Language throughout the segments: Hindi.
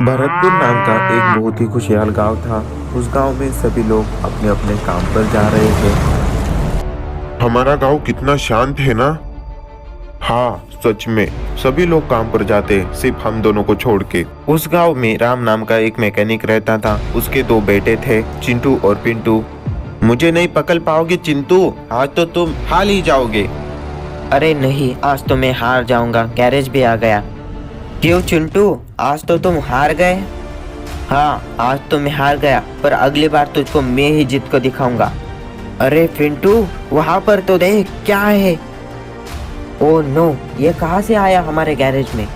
भरतपुर नाम का एक बहुत ही खुशहाल गांव था। उस गांव में सभी लोग अपने अपने काम पर जा रहे थे। हमारा गांव कितना शांत है ना। हाँ, सच में सभी लोग काम पर जाते, सिर्फ हम दोनों को छोड़ के। उस गांव में राम नाम का एक मैकेनिक रहता था। उसके दो बेटे थे, चिंटू और पिंटू। मुझे नहीं पकड़ पाओगे चिंटू, आज तो तुम हार ही जाओगे। अरे नहीं, आज तो मैं हार जाऊंगा, गैरेज भी आ गया। क्यों चिंटू, आज तो तुम हार गए? हाँ, आज तो मैं हार गया, पर अगली बार तुझको मैं ही जीत कर दिखाऊंगा। अरे पिंटू, वहां पर तो देख क्या है। ओह नो, ये कहाँ से आया हमारे गैरेज में?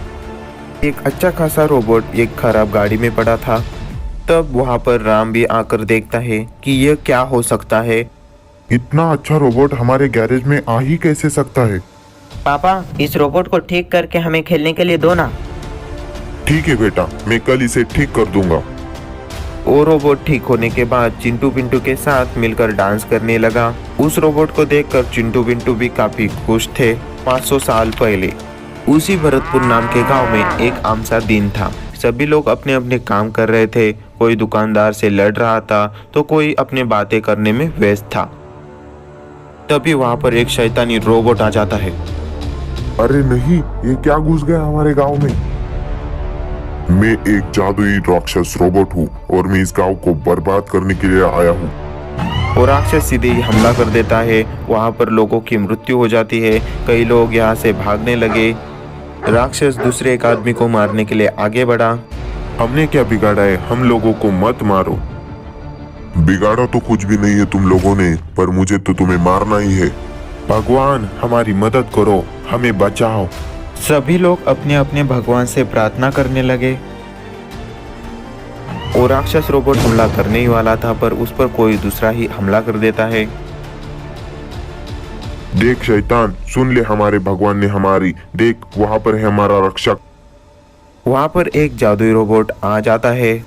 एक अच्छा खासा रोबोट एक खराब गाड़ी में पड़ा था। तब वहां पर राम भी आकर देखता है कि यह क्या हो सकता है। इतना अच्छा रोबोट हमारे गैरेज में आ ही कैसे सकता है। पापा, इस रोबोट को ठीक करके हमें खेलने के लिए दो ना। ठीक है बेटा, मैं कल इसे ठीक कर दूंगा। वो रोबोट ठीक होने के बाद चिंटू पिंटू के साथ मिलकर डांस करने लगा। उस रोबोट को देखकर चिंटू पिंटू भी काफी खुश थे। 500 साल पहले उसी भरतपुर नाम के गांव में एक आम सा दिन था। सभी लोग अपने अपने काम कर रहे थे। कोई दुकानदार से लड़ रहा था तो कोई अपने बातें करने में व्यस्त था। तभी वहां पर एक शैतानी रोबोट आ जाता है। अरे नहीं, ये क्या घुस गया हमारे गांव में। मैं एक जादुई राक्षस रोबोट हूँ और मैं इस गांव को बर्बाद करने के लिए आया हूँ। और राक्षस सीधे ही हमला कर देता है। वहां पर लोगों की मृत्यु हो जाती है। कई लोग यहाँ से भागने लगे। राक्षस दूसरे एक आदमी को मारने के लिए आगे बढ़ा। हमने क्या बिगाड़ा है, हम लोगों को मत मारो। बिगाड़ा तो कुछ भी नहीं है तुम लोगों ने, पर मुझे तो तुम्हें मारना ही है। भगवान हमारी मदद करो, हमें बचाओ। सभी लोग अपने अपने भगवान से प्रार्थना करने लगे। और राक्षस रोबोट हमला करने ही वाला था, पर उस पर कोई दूसरा ही हमला कर देता है। देख शैतान, सुन ले, हमारे भगवान ने हमारी, देख वहां पर है हमारा रक्षक। वहां पर एक जादुई रोबोट आ जाता है।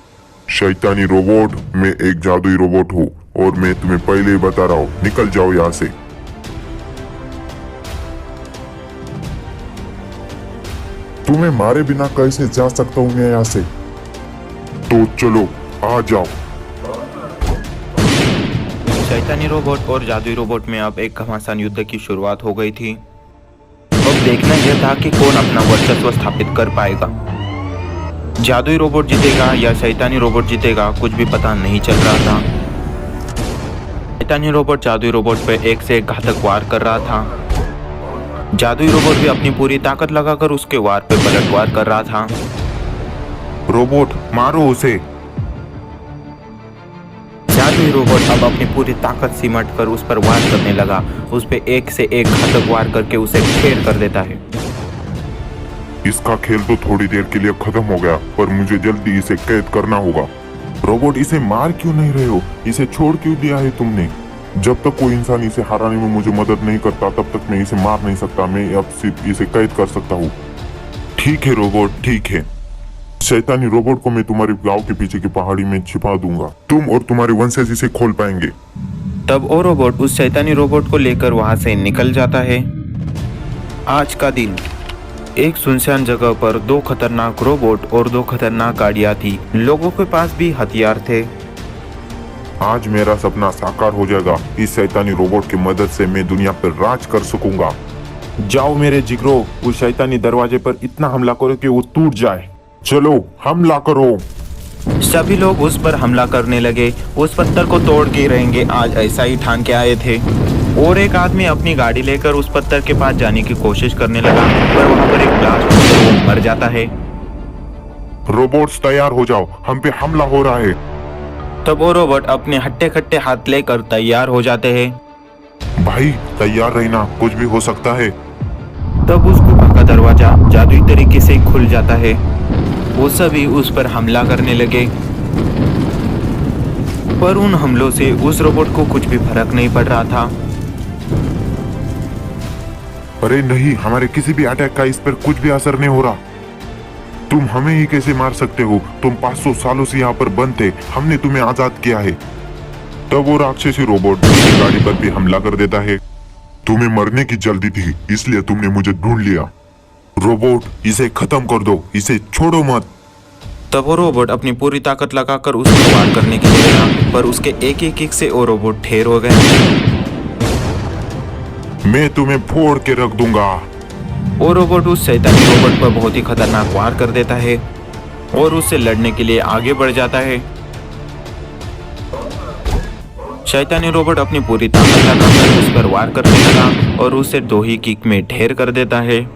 शैतानी रोबोट, मैं एक जादुई रोबोट हूँ और मैं तुम्हें पहले ही बता रहा हूँ, निकल जाओ यहाँ से। तुम्हें मारे बिना कैसे जा सकता हूँ मैं यहाँ से। तो चलो आ जाओ। शैतानी रोबोट और जादुई रोबोट में अब एक घमासान युद्ध की शुरुआत हो गई थी। अब देखना यह था कि कौन अपना वर्चस्व स्थापित कर पाएगा। जादुई रोबोट जीतेगा या शैतानी रोबोट जीतेगा, कुछ भी पता नहीं चल रहा था। शैतानी रोबोट जादुई रोबोट पे एक से एक घातक वार कर रहा था। जादुई रोबोट भी अपनी पूरी ताकत लगाकर उसके वार पे पलटवार कर रहा था। रोबोट मारो उसे। जादुई रोबोट अब अपनी पूरी ताकत सिमट कर उस पर वार करने लगा। उस पे एक से एक घातक वार करके उसे ढेर कर देता है। इसका खेल तो थोड़ी देर के लिए खत्म हो गया, पर मुझे जल्दी इसे कैद करना होगा। रोबोट, इसे मार क्यों नहीं रहे हो, इसे छोड़ क्यों दिया है तुमने। जब तक कोई इंसान इसे हराने में मुझे मदद नहीं करता तब तक मैं इसे मार नहीं सकता। मैं अब सिर्फ इसे कैद कर सकता हूँ। ठीक है रोबोट, ठीक है। शैतानी रोबोट को मैं तुम्हारे गांव के पीछे की पहाड़ी में छिपा दूंगा। तुम और तुम्हारे वंशज इसे खोल पाएंगे। तब वो रोबोट उस शैतानी रोबोट को लेकर वहां से निकल जाता है। आज का दिन एक सुनसान जगह पर दो खतरनाक रोबोट और दो खतरनाक गाड़ियां थी। लोगों के पास भी हथियार थे। आज मेरा सपना साकार हो जाएगा। इस शैतानी रोबोट की मदद से मैं दुनिया पर राज कर सकूंगा। जाओ मेरे जिगरो, उस शैतानी दरवाजे पर इतना हमला करो कि वो टूट जाए। चलो हमला करो। सभी लोग उस पर हमला करने लगे। उस पत्थर को तोड़ के रहेंगे, आज ऐसा ही ठान के आए थे। और एक आदमी अपनी गाड़ी लेकर उस पत्थर के पास जाने की कोशिश करने लगा, पर वहां पर एक ब्लास्ट होकर वो मर जाता है। रोबोट्स तैयार हो जाओ, हम पे हमला हो रहा है। तब वो रोबोट अपने हट्टे खट्टे हाथ लेकर तैयार हो जाते हैं। भाई तैयार रहना, कुछ भी हो सकता है। तब उस गुफा का दरवाजा जादुई तरीके से खुल जाता है। वो सभी उस पर हमला करने लगे, पर उन हमलों से उस रोबोट को कुछ भी फर्क नहीं पड़ रहा था। अरे नहीं, हमारे किसी भी अटैक का इस पर कुछ भी असर नहीं हो रहा। तुम हमें ही कैसे मार सकते हो, तुम 500 सालों से यहाँ पर बंद थे, हमने तुम्हें आजाद किया है। तब वो राक्षसी रोबोट गाड़ी पर भी हमला कर देता है। तुम्हें मरने की जल्दी थी, इसलिए तुमने मुझे ढूंढ लिया। रोबोट, इसे खत्म कर दो, इसे छोड़ो मत। तब वो रोबोट अपनी पूरी ताकत लगाकर उस पर वार करने के लिए गया, पर उसके एक ही किक से वो रोबोट ढेर हो गया। मैं तुम्हें फोड़ के रख दूंगा। वो रोबोट उस शैतानी रोबोट पर बहुत ही खतरनाक वार कर देता है और उससे लड़ने के लिए आगे बढ़ जाता है। शैतानी रोबोट अपनी पूरी ताकत लगाकर उस पर वार करने लगा और उसे 2 ही किक में ढेर कर देता है।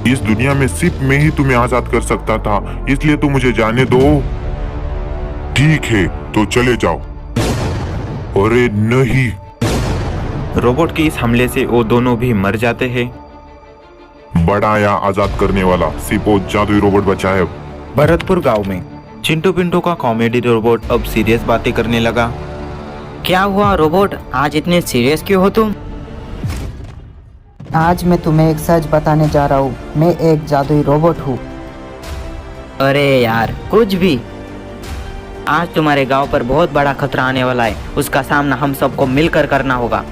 इस दुनिया में सिर्फ मैं ही तुम्हें आजाद कर सकता था, इसलिए तो मुझे जाने दो। ठीक है, तो चले जाओ। अरे नहीं। रोबोट के इस हमले से वो दोनों भी मर जाते हैं। बड़ा या आजाद करने वाला, सिर्फ वो जादुई रोबोट बचा है। भरतपुर गांव में चिंटू पिंटू का कॉमेडी रोबोट अब सीरियस बातें करने लगा। क्या हुआ रोबोट, आज इतने सीरियस क्यों हो तुम? आज मैं तुम्हें एक सच बताने जा रहा हूँ। मैं एक जादुई रोबोट हूँ। अरे यार कुछ भी। आज तुम्हारे गांव पर बहुत बड़ा खतरा आने वाला है, उसका सामना हम सबको मिलकर करना होगा।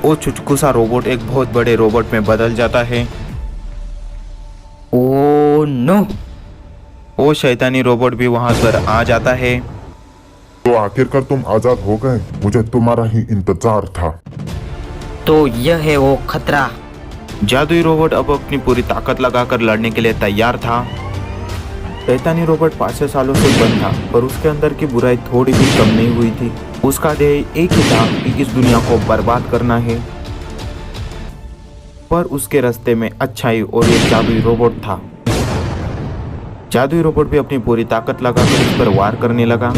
वो चुटकुसा रोबोट एक बहुत बड़े रोबोट में बदल जाता है। Oh no. वो शैतानी रोबोट भी वहां पर आ जाता है। तो आखिरकार तुम आजाद हो गए, मुझे तुम्हारा ही इंतजार था। तो यह है वो खतरा। जादुई रोबोट अब अपनी पूरी ताकत लगाकर लड़ने के लिए तैयार था। शैतानी रोबोट 500 सालों से बंद था, पर उसके अंदर की बुराई थोड़ी भी कम नहीं हुई थी। उसका ध्येय एक ही था कि इस दुनिया को बर्बाद करना है, पर उसके रास्ते में अच्छाई और एक जादुई रोबोट था। जादुई रोबोट भी अपनी पूरी ताकत लगाकर उस पर वार करने लगा।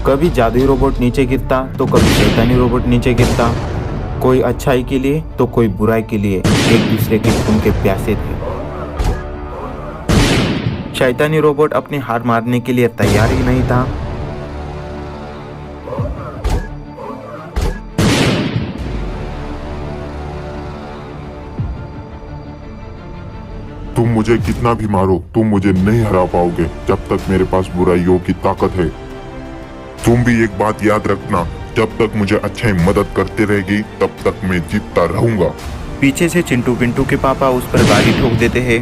कभी जादुई रोबोट नीचे गिरता तो कभी शैतानी रोबोट नीचे गिरता। कोई अच्छाई के लिए तो कोई बुराई के लिए, एक दूसरे के खून के प्यासे थे। शैतानी रोबोट अपनी हार मारने के लिए तैयार ही नहीं था। तुम मुझे कितना भी मारो, तुम मुझे नहीं हरा पाओगे जब तक मेरे पास बुराइयों की ताकत है। तुम भी एक बात याद रखना, जब तक मुझे अच्छाई मदद करती रहेगी तब तक मैं जीतता रहूंगा। पीछे से चिंटू पिंटू के पापा उस पर गाड़ी ठोक देते हैं।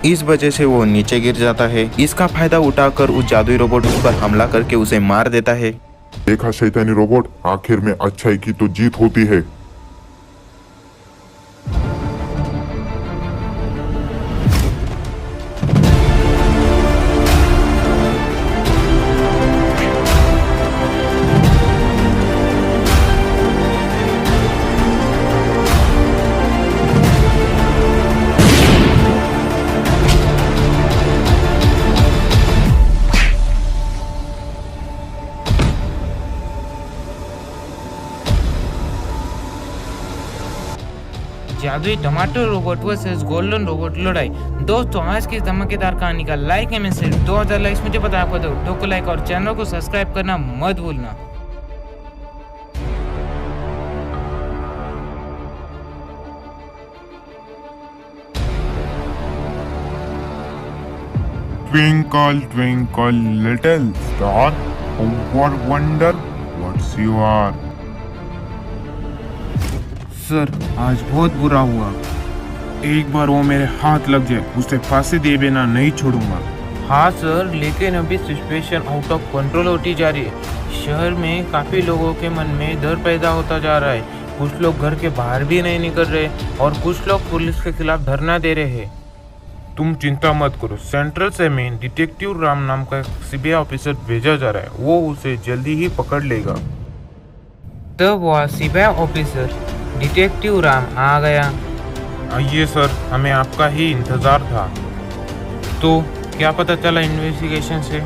इस वजह से वो नीचे गिर जाता है। इसका फायदा उठाकर उस जादुई रोबोट उस पर हमला करके उसे मार देता है। देखा शैतानी रोबोट, आखिर में अच्छाई की तो जीत होती है। जादुई tomato robot versus golden robot लड़ाई। दोस्तों आज की धमाकेदार कहानी का लाइक है, मैं सिर्फ 2000 लाइक्स मुझे पता है आपको, तो वीडियो को लाइक और चैनल को सब्सक्राइब करना मत भूलना। Twinkle, twinkle, little star, what wonder, what's you are? Sir आज बहुत बुरा हुआ। एक बार वो मेरे हाथ लग जाए, उसे फांसी दे बिना नहीं छोड़ूंगा। हाँ सर, लेकिन अभी सिचुएशन आउट ऑफ कंट्रोल होती जा रही है। शहर में काफी लोगों के मन में डर पैदा होता जा रहा है। कुछ लोग घर के बाहर भी नहीं निकल रहे और कुछ लोग पुलिस के खिलाफ धरना दे रहे हैं। तुम चिंता मत करो, सेंट्रल से में डिटेक्टिव राम नाम का सीबीआई ऑफिसर भेजा जा रहा है, वो उसे जल्दी ही पकड़ लेगा। तब वह सीबीआई ऑफिसर डिटेक्टिव राम आ गया। आइए सर, हमें आपका ही इंतजार था। तो क्या पता चला इन्वेस्टिगेशन से?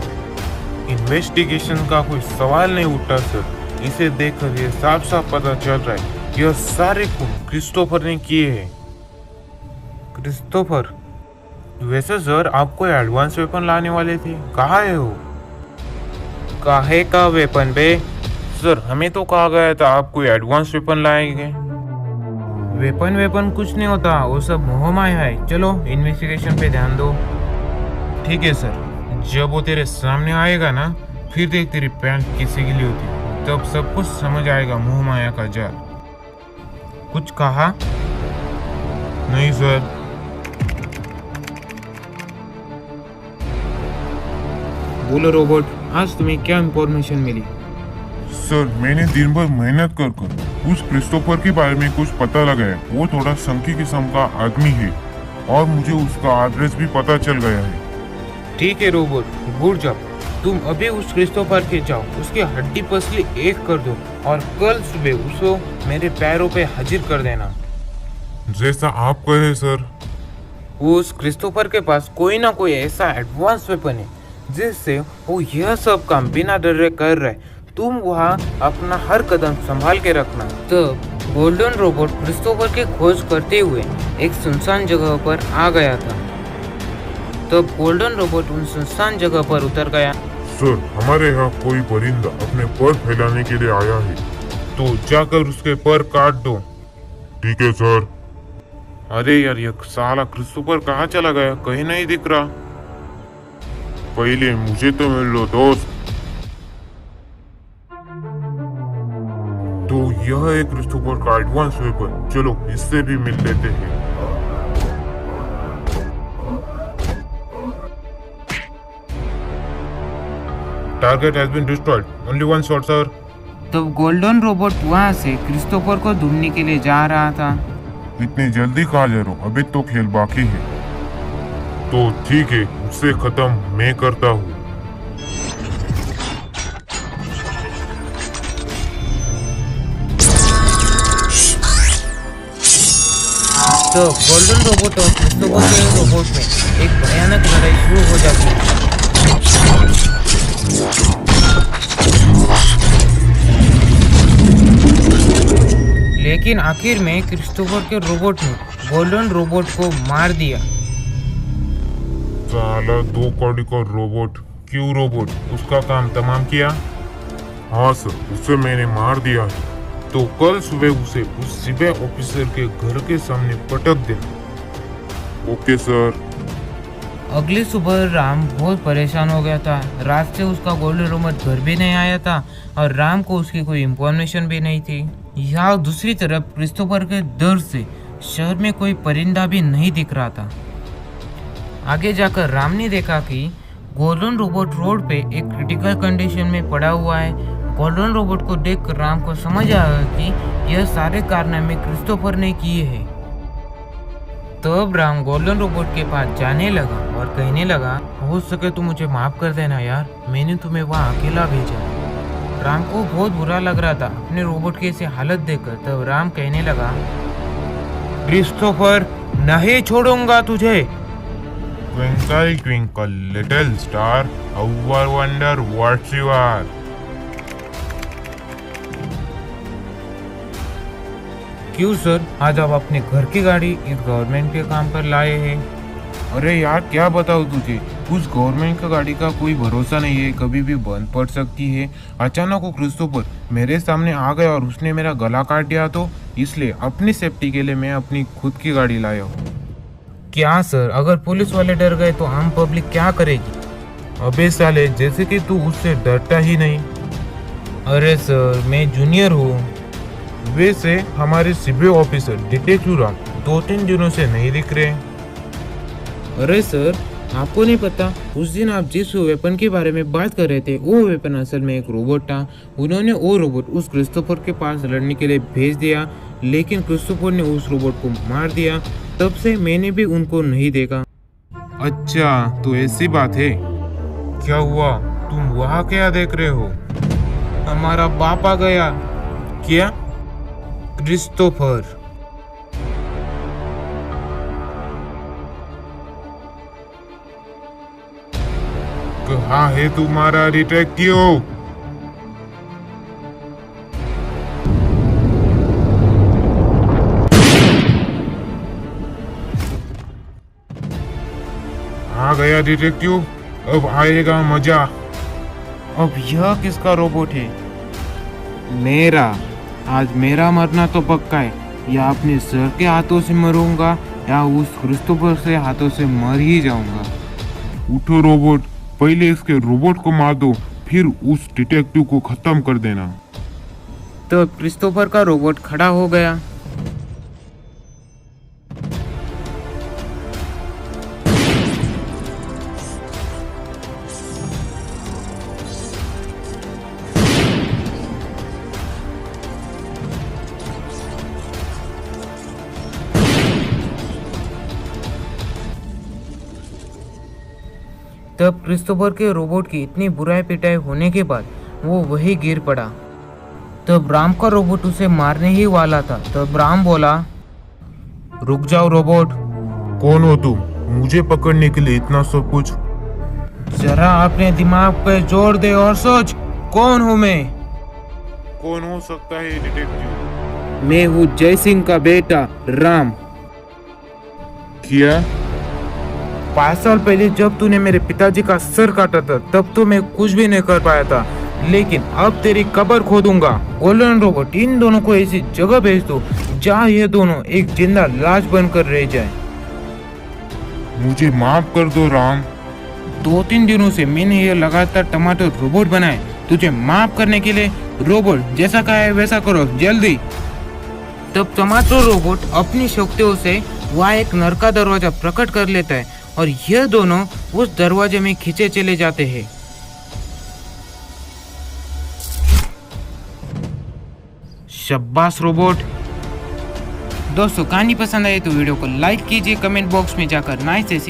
इन्वेस्टिगेशन का कोई सवाल नहीं उठा सर। इसे देखकर ये साफ साफ पता चल रहा है कि यह सारे खून क्रिस्टोफर ने किए हैं। क्रिस्टोफर? वैसे सर आप कोई एडवांस वेपन लाने वाले थे, कहाँ है वो? काहे का वेपन बे? सर हमें तो कहा गया था आप कोई एडवांस वेपन लाएंगे। वेपन कुछ नहीं होता, वो सब मोह माया है। चलो इन्वेस्टिगेशन पे ध्यान दो। ठीक है सर, जब वो तेरे सामने आएगा ना, फिर देख तेरी पैंट किसी के लिए होती, तब सब कुछ समझ आएगा मोह माया का जाल। कुछ कहा? नहीं सर। बोलो रोबोट, आज तुम्हें क्या इंफॉर्मेशन मिली? सर, मैंने दिन भर मेहनत कर कर उस क्रिस्टोफर के बारे में कुछ पता लगाया। वो थोड़ा संकी किस्म का आदमी है और मुझे उसका एड्रेस भी पता चल गया है। ठीक है रोबोट, गुड जॉब। तुम अभी उस क्रिस्टोफर के जाओ, उसकी हड्डी पसली एक कर दो और कल सुबह उसको मेरे पैरों पे हाजिर कर देना। जैसा आप कहे सर। उस क्रिस्टोफर के पास कोई ना कोई ऐसा एडवांस वेपन है जिससे वो यह सब काम बिना डरे कर रहे। तुम वहाँ अपना हर कदम संभाल के रखना। तब गोल्डन रोबोट क्रिस्टोफर की खोज करते हुए एक सुनसान जगह पर आ गया था। तब गोल्डन रोबोट उन सुनसान जगह पर उतर गया। सर, हमारे यहाँ कोई परिंदा अपने पर फैलाने के लिए आया है, तो जाकर उसके पर काट दो। ठीक है सर। अरे यार, ये साला क्रिस्टोफर कहाँ चला गया? कहीं नहीं दिख रहा। पहले मुझे तो मिल लो दोस्त। तो यह है क्रिस्टोफर का एडवांस वेपन, चलो इससे भी मिल लेते हैं। Target has been destroyed, only one shot sir. तब गोल्डन रोबोट वहाँ से क्रिस्टोफर को ढूंढने के लिए जा रहा था। इतनी जल्दी कहाँ जा रहा हूँ? अभी तो खेल बाकी है। तो ठीक है, उससे खत्म मैं करता हूँ। तो गोल्डन रोबोट और क्रिस्टोफर के रोबोट में एक भयानक लड़ाई शुरू हो जाती है। लेकिन आखिर में क्रिस्टोफर के रोबोट ने गोल्डन रोबोट को मार दिया। साला दो कौड़ी का रोबोट। क्यों रोबोट, उसका काम तमाम किया? हाँ सर, उसे मैंने मार दिया है। तो कल सुबह उसे उस सिविल ऑफिसर के घर के सामने पटक देना। Okay sir. अगली सुबह राम बहुत परेशान हो गया था। रात से उसका गोल्डन रोबोट घर भी नहीं आया था और राम को उसकी कोई इंफॉर्मेशन भी नहीं थी। यहाँ दूसरी तरफ क्रिस्टोफर के डर से शहर में कोई परिंदा भी नहीं दिख रहा था। आगे जाकर राम ने देखा कि गोल्डन रोबोट रोड पे एक क्रिटिकल कंडीशन में पड़ा हुआ है। गोल्डन रोबोट को देखकर राम को समझ आया कि यह सारे कारनामे क्रिस्टोफर ने किए हैं। तब राम गोल्डन रोबोट के पास जाने लगा और कहने लगा, हो सके तो मुझे माफ कर देना यार, मैंने तुम्हें वहाँ अकेला भेजा। राम को बहुत बुरा लग रहा था अपने रोबोट की ऐसी हालत देखकर। तब राम कहने लगा, क्रिस्टोफर, नहीं छोड़ूंगा तुझे। Twinkle twinkle little star, how I wonder what you are. क्यों सर, आज आप अपने घर की गाड़ी इस गवर्नमेंट के काम पर लाए हैं? अरे यार, क्या बताऊँ तुझे, उस गवर्नमेंट का गाड़ी का कोई भरोसा नहीं है, कभी भी बंद पड़ सकती है। अचानक वो क्रिस्टोफर मेरे सामने आ गया और उसने मेरा गला काट दिया, तो इसलिए अपनी सेफ्टी के लिए मैं अपनी खुद की गाड़ी लाया हूँ। क्या सर, अगर पुलिस वाले डर गए तो आम पब्लिक क्या करेगी? अबे साले, जैसे कि तू उससे डरता ही नहीं। अरे सर, मैं जूनियर हूँ। वैसे हमारे सिविल ऑफिसर डिटेक्टिव राम 2-3 दिनों से नहीं दिख रहे। अरे सर, आपको नहीं पता, उस दिन आप जिस वेपन के बारे में बात कर रहे थे वो वेपन असल में एक रोबोट था। उन्होंने वो रोबोट उस क्रिस्टोफर के पास लड़ने के लिए भेज दिया, लेकिन क्रिस्टोफर ने उस रोबोट को मार दिया। तब से मैंने भी उनको नहीं देखा। अच्छा, तो ऐसी बात है। क्या हुआ, तुम वहाँ क्या देख रहे हो? हमारा बाप आ गया। क्या? क्रिस्टोफर। कहाँ है तुम्हारा डिटेक्टिव? आ गया डिटेक्टिव, अब आएगा मजा। अब यह किसका रोबोट है? मेरा। आज मेरा मरना तो पक्का है। या अपने सर के हाथों से मरूंगा या उस क्रिस्टोफर से हाथों से मर ही जाऊंगा। उठो रोबोट, पहले इसके रोबोट को मार दो, फिर उस डिटेक्टिव को खत्म कर देना। तो क्रिस्टोफर का रोबोट खड़ा हो गया। तब क्रिस्टोफर के रोबोट की इतनी बुराई पिटाई होने के बाद वो वही गिर पड़ा। तब राम का रोबोट उसे मारने ही वाला था। तब राम बोला, रुक जाओ रोबोट, कौन हो तुम? मुझे पकड़ने के लिए इतना सब कुछ? जरा अपने दिमाग पे जोर दे और सोच, कौन हूँ मैं? कौन हो सकता है डिटेक्टिव? मैं हूँ जय सिंह का बेटा राम। क्या? 5 साल पहले जब तूने मेरे पिताजी का सर काटा था तब तो मैं कुछ भी नहीं कर पाया था, लेकिन अब तेरी कब्र खोदूंगा। गोल्डन रोबोट, इन दोनों को ऐसी जगह भेज दो जहाँ ये दोनों एक जिंदा लाश बनकर रह जाए। मुझे माफ कर दो राम। 2-3 दिनों से मैंने ये लगातार टमाटर रोबोट बनाए, तुझे माफ करने के लिए। रोबोट जैसा कहा है वैसा करो जल्दी। तब टमाटर रोबोट अपनी शक्तियों से वहाँ एक नर का दरवाजा प्रकट कर लेता है और यह दोनों उस दरवाजे में खींचे चले जाते हैं। शाबाश रोबोट। दोस्तों, कहानी पसंद आई तो वीडियो को लाइक कीजिए, कमेंट बॉक्स में जाकर नाइस